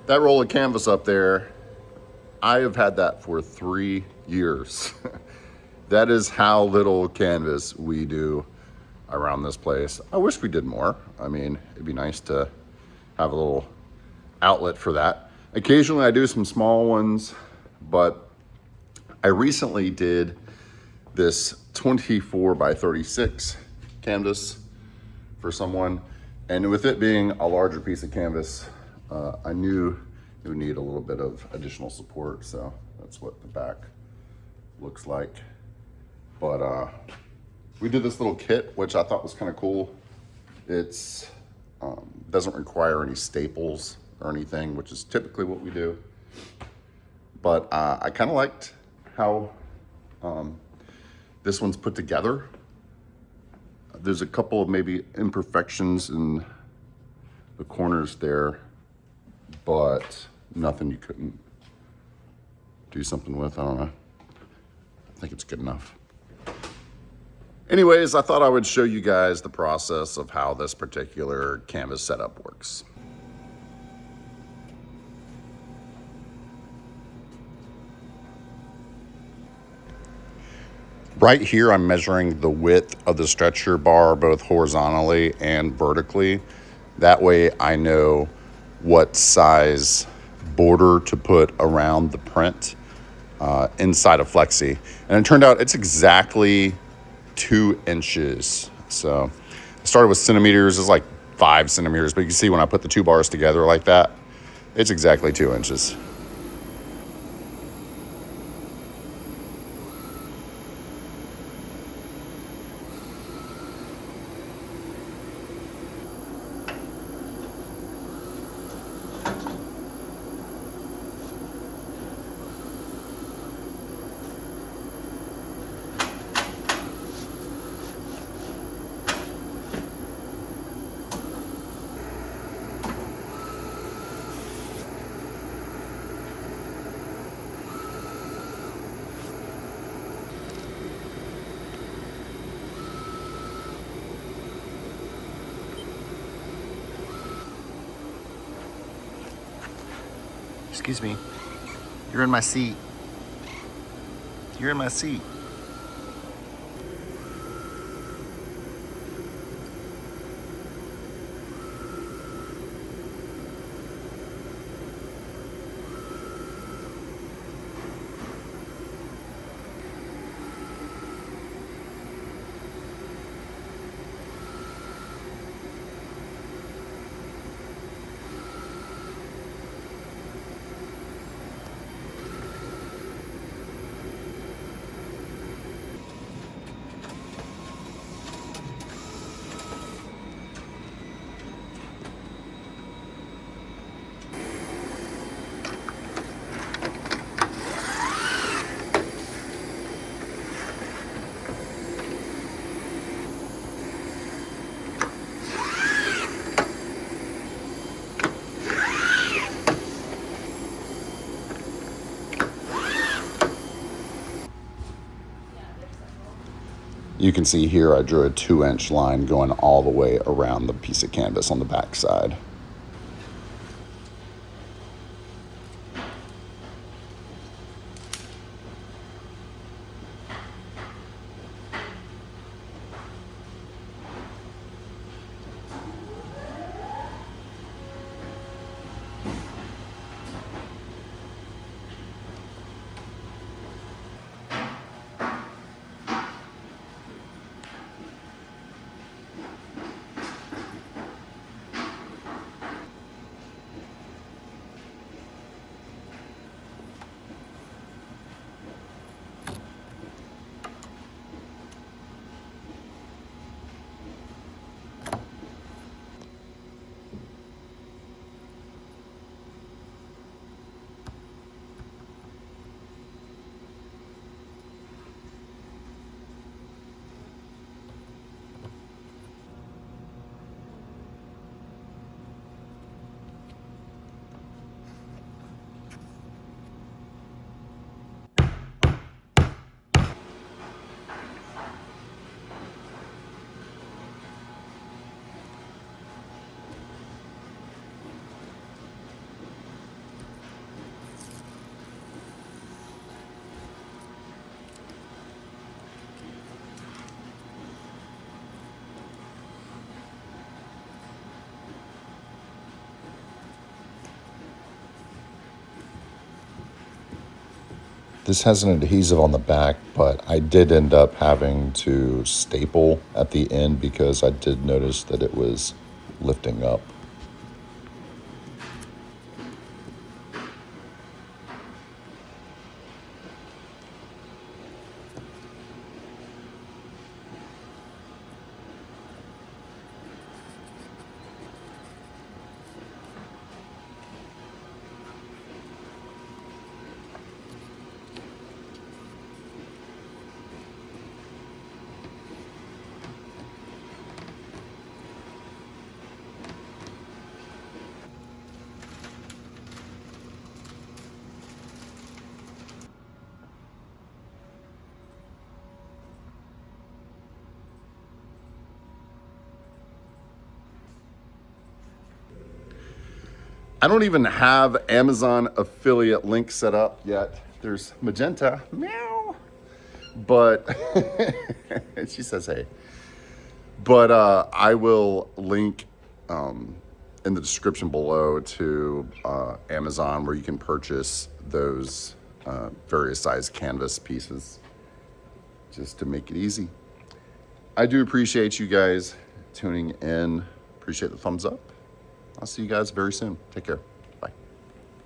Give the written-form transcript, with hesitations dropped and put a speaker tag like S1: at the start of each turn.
S1: That roll of canvas up there, I have had that for 3 years. That is how little canvas we do around this place. I wish we did more. I mean, it'd be nice to have a little outlet for that. Occasionally I do some small ones, but I recently did this 24 by 36 canvas for someone. And with it being a larger piece of canvas, I knew it would need a little bit of additional support. So that's what the back looks like. But we did this little kit, which I thought was kind of cool. It's doesn't require any staples or anything, which is typically what we do. But I kind of liked how this one's put together. There's a couple of maybe imperfections in the corners there, but nothing you couldn't do something with. I don't know. I think it's good enough. Anyways, I thought I would show you guys the process of how this particular canvas setup works. Right here, I'm measuring the width of the stretcher bar, both horizontally and vertically. That way I know what size border to put around the print inside of Flexi. And it turned out it's exactly 2 inches. So I started with centimeters, it's like 5 centimeters, but you can see when I put the 2 bars together like that, it's exactly 2 inches. Excuse me. You're in my seat. You're in my seat. You can see here I drew a 2-inch line going all the way around the piece of canvas on the back side. This has an adhesive on the back, but I did end up having to staple at the end because I did notice that it was lifting up. I don't even have Amazon affiliate link set up yet. There's Magenta, meow, but she says hey. But I will link in the description below to Amazon where you can purchase those various size canvas pieces just to make it easy. I do appreciate you guys tuning in. Appreciate the thumbs up. I'll see you guys very soon. Take care.